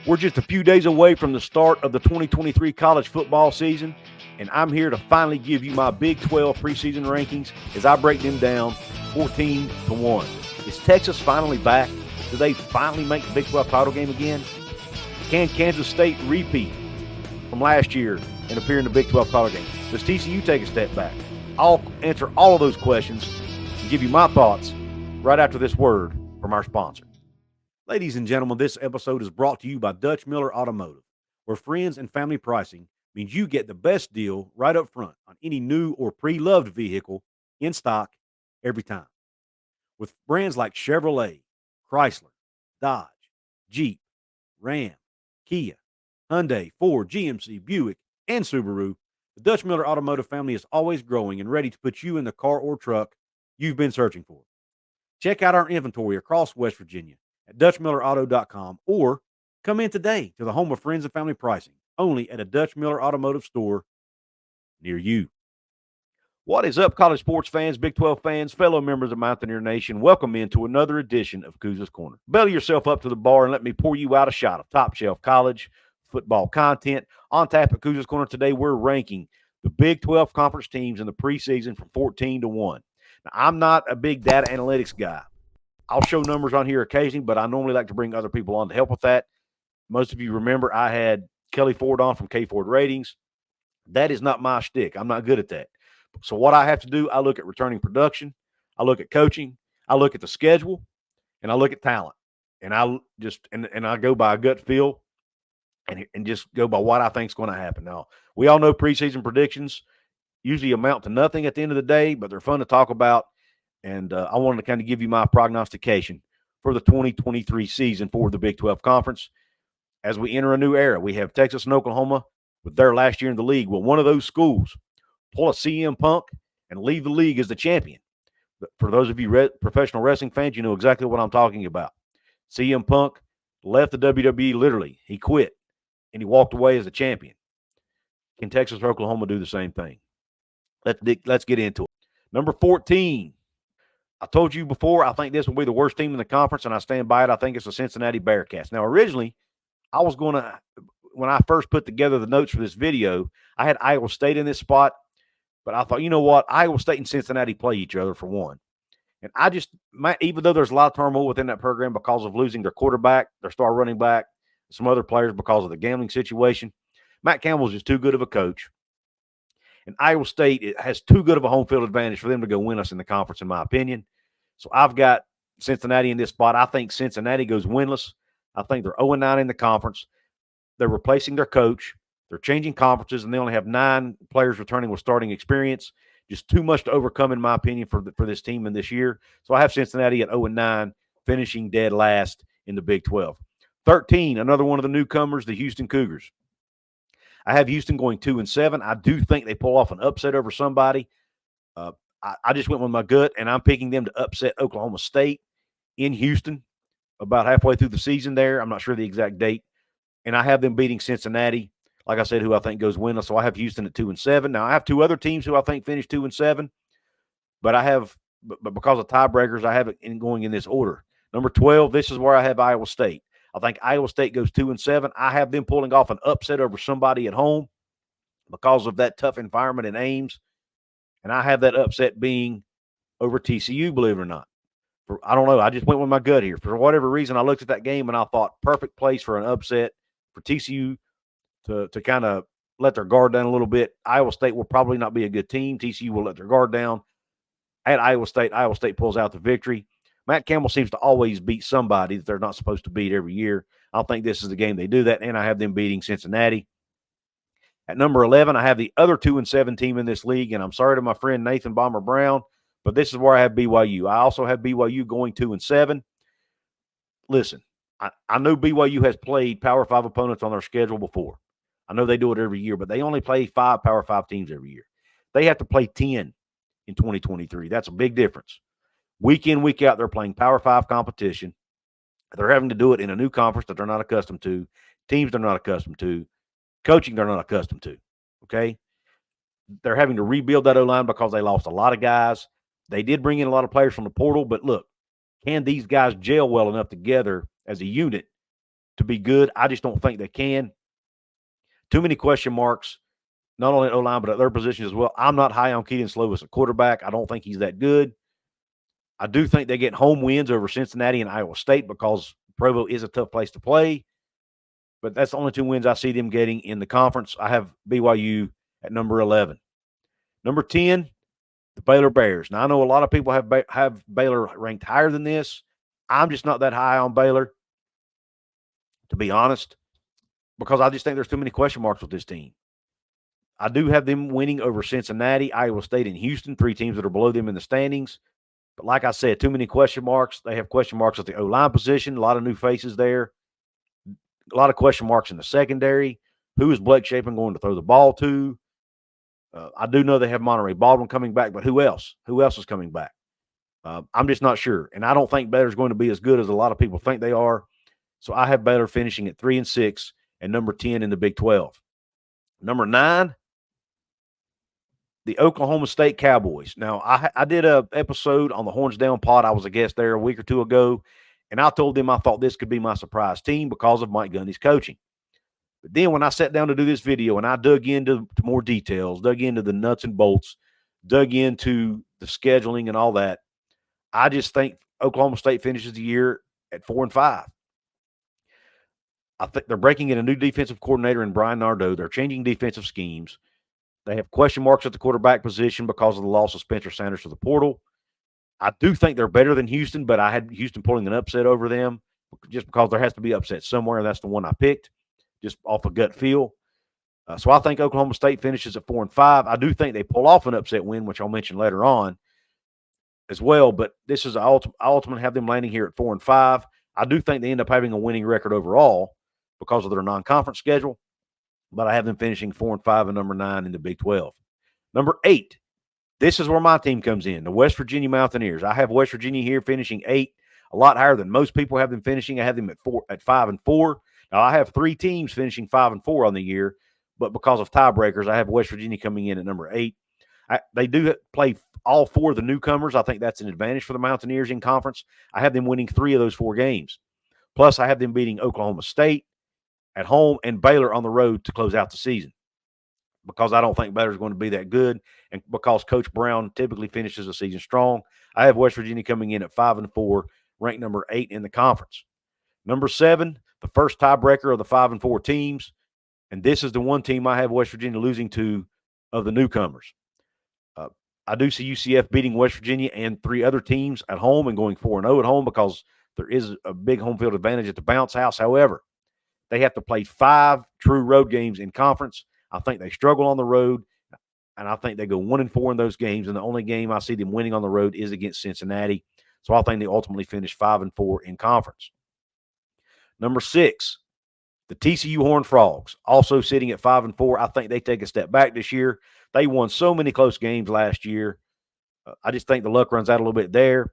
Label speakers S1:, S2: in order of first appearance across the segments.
S1: We're just a few days away from the start of the 2023 college football season, and I'm here to finally give you my Big 12 preseason rankings as I break them down 14-1. Is Texas finally back? Do they finally make the Big 12 title game again? Can Kansas State repeat from last year and appear in the Big 12 title game? Does TCU take a step back? I'll answer all of those questions and give you my thoughts right after this word from our sponsor. Ladies and gentlemen, this episode is brought to you by Dutch Miller Automotive, where friends and family pricing means you get the best deal right up front on any new or pre-loved vehicle in stock every time. With brands like Chevrolet, Chrysler, Dodge, Jeep, Ram, Kia, Hyundai, Ford, GMC, Buick, and Subaru, the Dutch Miller Automotive family is always growing and ready to put you in the car or truck you've been searching for. Check out our inventory across West Virginia at DutchMillerAuto.com or come in today to the home of friends and family pricing, only at a Dutch Miller Automotive store near you. What is up, college sports fans, Big 12 fans, fellow members of Mountaineer Nation? Welcome into another edition of Couz's Corner. Belly yourself up to the bar and let me pour you out a shot of top-shelf college football content. On tap at Couz's Corner today, we're ranking the Big 12 conference teams in the preseason from 14-1. Now, I'm not a big data analytics guy. I'll show numbers on here occasionally, but I normally like to bring other people on to help with that. Most of you remember I had Kelly Ford on from K Ford Ratings. That is not my shtick. I'm not good at that. So what I have to do, I look at returning production, I look at coaching, I look at the schedule, and I look at talent. And I just and I go by a gut feel and just go by what I think is going to happen. Now, we all know preseason predictions usually amount to nothing at the end of the day, but they're fun to talk about. And I wanted to kind of give you my prognostication for the 2023 season for the Big 12 Conference. As we enter a new era, we have Texas and Oklahoma with their last year in the league. Will one of those schools pull a CM Punk and leave the league as the champion? But for those of you professional wrestling fans, you know exactly what I'm talking about. CM Punk left the WWE literally. He quit, and he walked away as a champion. Can Texas or Oklahoma do the same thing? Let's get into it. Number 14. I told you before, I think this will be the worst team in the conference, and I stand by it. I think it's the Cincinnati Bearcats. Now, originally, I was going to, when I first put together the notes for this video, I had Iowa State in this spot, but I thought, you know what, Iowa State and Cincinnati play each other for one. And I just, even though there's a lot of turmoil within that program because of losing their quarterback, their star running back, some other players because of the gambling situation, Matt Campbell's just too good of a coach. And Iowa State has too good of a home field advantage for them to go win us in the conference, in my opinion. So I've got Cincinnati in this spot. I think Cincinnati goes winless. I think they're 0-9 in the conference. They're replacing their coach. They're changing conferences, and they only have 9 players returning with starting experience. Just too much to overcome, in my opinion, for this team in this year. So I have Cincinnati at 0-9, finishing dead last in the Big 12. 13, another one of the newcomers, the Houston Cougars. I have Houston going 2-7. I do think they pull off an upset over somebody. I just went with my gut, and I'm picking them to upset Oklahoma State in Houston about halfway through the season there. I'm not sure the exact date. And I have them beating Cincinnati, like I said, who I think goes winless. So I have Houston at 2-7. Now, I have 2 other teams who I think finish 2-7, but because of tiebreakers, I have it going in this order. Number 12, this is where I have Iowa State. I think Iowa State goes 2-7. I have them pulling off an upset over somebody at home because of that tough environment in Ames. And I have that upset being over TCU, believe it or not. I don't know. I just went with my gut here. For whatever reason, I looked at that game and I thought perfect place for an upset for TCU to kind of let their guard down a little bit. Iowa State will probably not be a good team. TCU will let their guard down. At Iowa State pulls out the victory. Matt Campbell seems to always beat somebody that they're not supposed to beat every year. I don't think this is the game they do that, and I have them beating Cincinnati. At number 11, I have the other 2-7 team in this league, and I'm sorry to my friend Nathan Bomber Brown, but this is where I have BYU. I also have BYU going 2-7. Listen, I know BYU has played Power 5 opponents on their schedule before. I know they do it every year, but they only play 5 Power 5 teams every year. They have to play 10 in 2023. That's a big difference. Week in, week out, they're playing Power 5 competition. They're having to do it in a new conference that they're not accustomed to, teams they're not accustomed to, coaching they're not accustomed to, okay? They're having to rebuild that O-line because they lost a lot of guys. They did bring in a lot of players from the portal, but look, can these guys gel well enough together as a unit to be good. I just don't think they can. Too many question marks, not only at O-line, but at their positions as well. I'm not high on Keaton Slovis at quarterback. I don't think he's that good. I do think they get home wins over Cincinnati and Iowa State because Provo is a tough place to play. But that's the only 2 wins I see them getting in the conference. I have BYU at number 11. Number 10, the Baylor Bears. Now, I know a lot of people have Baylor ranked higher than this. I'm just not that high on Baylor, to be honest, because I just think there's too many question marks with this team. I do have them winning over Cincinnati, Iowa State, and Houston, 3 teams that are below them in the standings. But like I said, too many question marks. They have question marks at the O-line position, a lot of new faces there, a lot of question marks in the secondary. Who is Blake Shapen going to throw the ball to? I do know they have Monterey Baldwin coming back, but who else? Who else is coming back? I'm just not sure. And I don't think Baylor's going to be as good as a lot of people think they are. So I have Baylor finishing at 3-6 and number 10 in the Big 12. Number 9, the Oklahoma State Cowboys. Now, I did an episode on the Horns Down Pod. I was a guest there a week or 2 ago, and I told them I thought this could be my surprise team because of Mike Gundy's coaching. But then when I sat down to do this video and I dug into more details, dug into the nuts and bolts, dug into the scheduling and all that, I just think Oklahoma State finishes the year at 4-5. I think they're breaking in a new defensive coordinator in Brian Nardo. They're changing defensive schemes. They have question marks at the quarterback position because of the loss of Spencer Sanders to the portal. I do think they're better than Houston, but I had Houston pulling an upset over them just because there has to be upset somewhere, and that's the one I picked just off a gut feel. So I think Oklahoma State finishes at 4-5. I do think they pull off an upset win, which I'll mention later on as well, but this is I ultimately have them landing here at 4-5. I do think they end up having a winning record overall because of their non-conference schedule, but I have them finishing 4-5 and number 9 in the Big 12. Number 8, this is where my team comes in, the West Virginia Mountaineers. I have West Virginia here finishing 8, a lot higher than most people have them finishing. I have them at 5-4. Now, I have 3 teams finishing 5-4 on the year, but because of tiebreakers, I have West Virginia coming in at number 8. They do play all 4 of the newcomers. I think that's an advantage for the Mountaineers in conference. I have them winning 3 of those 4 games. Plus, I have them beating Oklahoma State at home and Baylor on the road to close out the season because I don't think Baylor's going to be that good and because Coach Brown typically finishes the season strong. I have West Virginia coming in at 5-4, ranked number 8 in the conference. Number 7, the first tiebreaker of the 5-4 teams, and this is the one team I have West Virginia losing to of the newcomers. I do see UCF beating West Virginia and 3 other teams at home and going 4-0 at home because there is a big home field advantage at the bounce house. However, they have to play 5 true road games in conference. I think they struggle on the road, and I think they go 1-4 in those games, and the only game I see them winning on the road is against Cincinnati. So I think they ultimately finish 5-4 in conference. Number 6, the TCU Horned Frogs, also sitting at 5-4. I think they take a step back this year. They won so many close games last year. I just think the luck runs out a little bit there.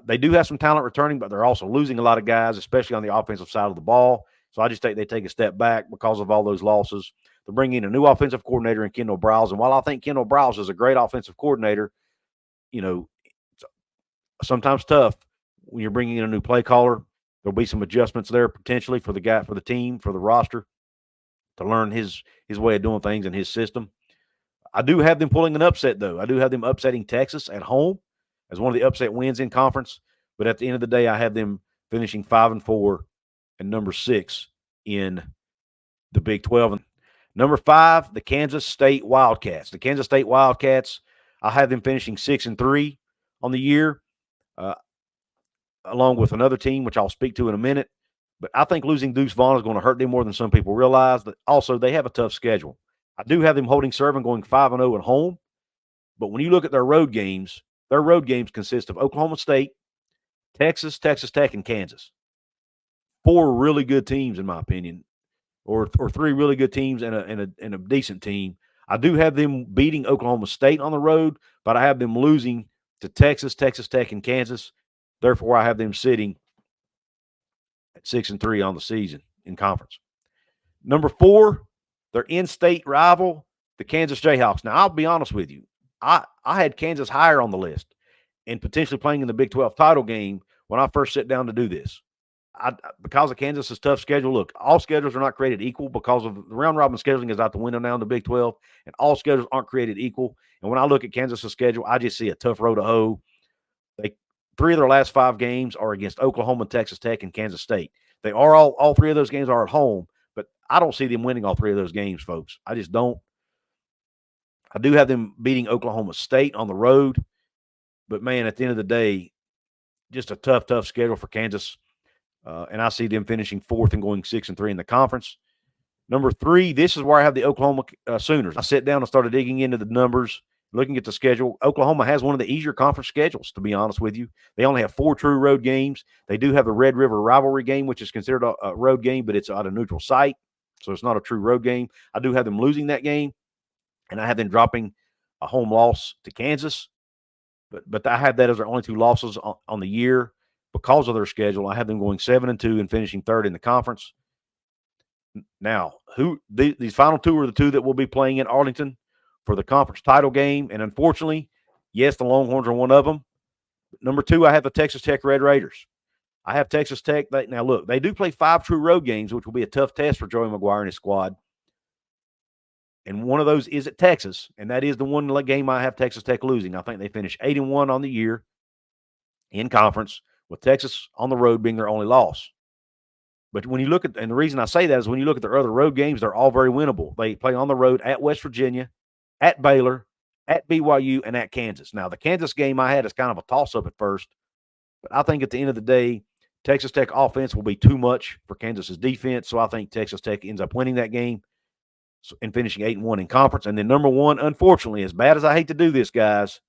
S1: They do have some talent returning, but they're also losing a lot of guys, especially on the offensive side of the ball. So I just think they take a step back because of all those losses. They're bringing in a new offensive coordinator in Kendall Briles. And while I think Kendall Briles is a great offensive coordinator, you know, it's sometimes tough when you're bringing in a new play caller. There'll be some adjustments there potentially for the guy, for the team, for the roster to learn his way of doing things and his system. I do have them pulling an upset, though. I do have them upsetting Texas at home as one of the upset wins in conference. But at the end of the day, I have them finishing 5-4 and number 6 in the Big 12. And number 5, the Kansas State Wildcats. The Kansas State Wildcats, I have them finishing 6-3 on the year, along with another team, which I'll speak to in a minute. But I think losing Deuce Vaughn is going to hurt them more than some people realize. But also, they have a tough schedule. I do have them holding serve and going 5-0 at home. But when you look at their road games consist of Oklahoma State, Texas, Texas Tech, and Kansas. 4 really good teams, in my opinion, or 3 really good teams and a decent team. I do have them beating Oklahoma State on the road, but I have them losing to Texas, Texas Tech, and Kansas. Therefore, I have them sitting at 6-3 on the season in conference. Number 4, their in-state rival, the Kansas Jayhawks. Now, I'll be honest with you. I had Kansas higher on the list and potentially playing in the Big 12 title game when I first sat down to do this. because of Kansas's tough schedule, look, all schedules are not created equal because of the round-robin scheduling is out the window now in the Big 12, and all schedules aren't created equal. And when I look at Kansas's schedule, I just see a tough road to hoe. 3 of their last 5 games are against Oklahoma, Texas Tech, and Kansas State. They are all 3 of those games are at home, but I don't see them winning all 3 of those games, folks. I just don't. I do have them beating Oklahoma State on the road, but, man, at the end of the day, just a tough schedule for Kansas. And I see them finishing 4th and going 6-3 in the conference. Number 3, this is where I have the Oklahoma Sooners. I sat down and started digging into the numbers, looking at the schedule. Oklahoma has one of the easier conference schedules, to be honest with you. They only have 4 true road games. They do have the Red River rivalry game, which is considered a road game, but it's at a neutral site, so it's not a true road game. I do have them losing that game, and I have them dropping a home loss to Kansas. But I have that as their only 2 losses on the year because of their schedule. I have them going 7-2 and finishing 3rd in the conference. Now, these final 2 are the 2 that will be playing in Arlington for the conference title game. And unfortunately, yes, the Longhorns are one of them. Number 2, I have the Texas Tech Red Raiders. I have Texas Tech. Now, look, they do play 5 true road games, which will be a tough test for Joey McGuire and his squad. And one of those is at Texas, and that is the one game I have Texas Tech losing. I think they finish 8-1 on the year in conference, with Texas on the road being their only loss. But when you look at, and the reason I say that is when you look at their other road games, they're all very winnable. They play on the road at West Virginia, at Baylor, at BYU, and at Kansas. Now, the Kansas game I had is kind of a toss-up at first, but I think at the end of the day, Texas Tech offense will be too much for Kansas's defense, so I think Texas Tech ends up winning that game and finishing 8-1 in conference. And then number 1, unfortunately, as bad as I hate to do this, guys,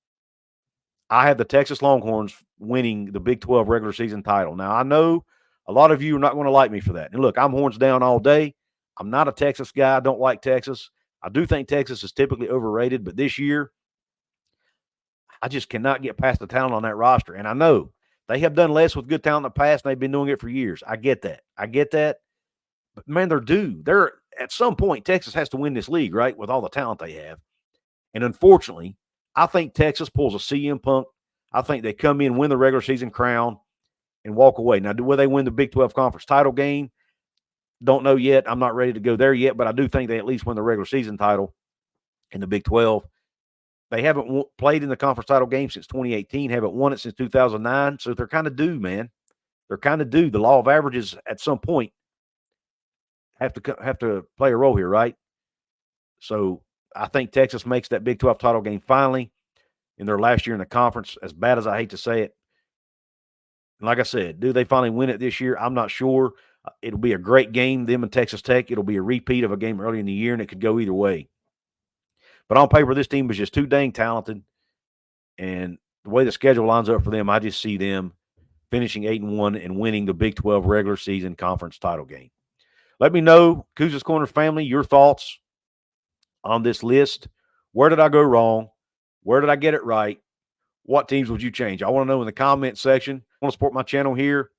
S1: I have the Texas Longhorns winning the Big 12 regular season title. Now, I know a lot of you are not going to like me for that. And look, I'm horns down all day. I'm not a Texas guy. I don't like Texas. I do think Texas is typically overrated, but this year, I just cannot get past the talent on that roster. And I know they have done less with good talent in the past, and they've been doing it for years. I get that. But, man, they're due. At some point, Texas has to win this league, right, with all the talent they have. And unfortunately, I think Texas pulls a CM Punk. I think they come in, win the regular season crown, and walk away. Now, will they win the Big 12 conference title game? Don't know yet. I'm not ready to go there yet, but I do think they at least win the regular season title in the Big 12. They haven't played in the conference title game since 2018, haven't won it since 2009, so they're kind of due, man. They're kind of due. The law of averages at some point have to play a role here, right? So I think Texas makes that Big 12 title game finally in their last year in the conference, as bad as I hate to say it. And like I said, do they finally win it this year? I'm not sure. It'll be a great game, them and Texas Tech. It'll be a repeat of a game early in the year, and it could go either way. But on paper, this team is just too dang talented. And the way the schedule lines up for them, I just see them finishing 8-1 and winning the Big 12 regular season conference title game. Let me know, Couz's Corner family, your thoughts on this list. Where did I go wrong? Where did I get it right? What teams would you change? I want to know in the comment section. Want to support my channel here?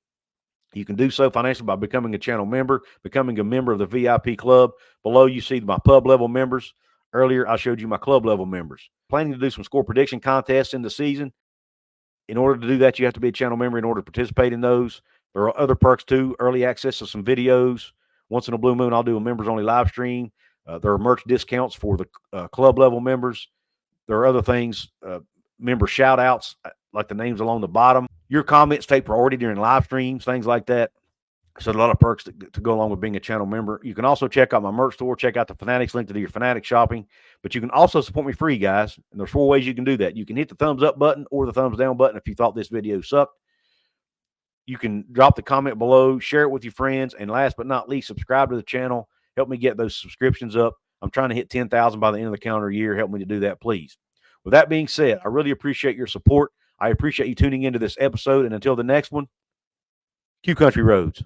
S1: You can do so financially by becoming a channel member, becoming a member of the VIP club. Below, you see my pub level members. Earlier, I showed you my club level members. Planning to do some score prediction contests in the season. In order to do that, you have to be a channel member in order to participate in those. There are other perks too, early access to some videos. Once in a blue moon, I'll do a members-only live stream. There are merch discounts for the club level members. There are other things, member shout-outs, like the names along the bottom. Your comments take priority during live streams, things like that. So a lot of perks to go along with being a channel member. You can also check out my merch store. Check out the Fanatics link to do your Fanatics shopping. But you can also support me free, guys. And there's 4 ways you can do that. You can hit the thumbs up button or the thumbs down button if you thought this video sucked. You can drop the comment below, share it with your friends, and last but not least, subscribe to the channel. Help me get those subscriptions up. I'm trying to hit 10,000 by the end of the calendar year. Help me to do that, please. With that being said, I really appreciate your support. I appreciate you tuning into this episode. And until the next one, Q Country Roads.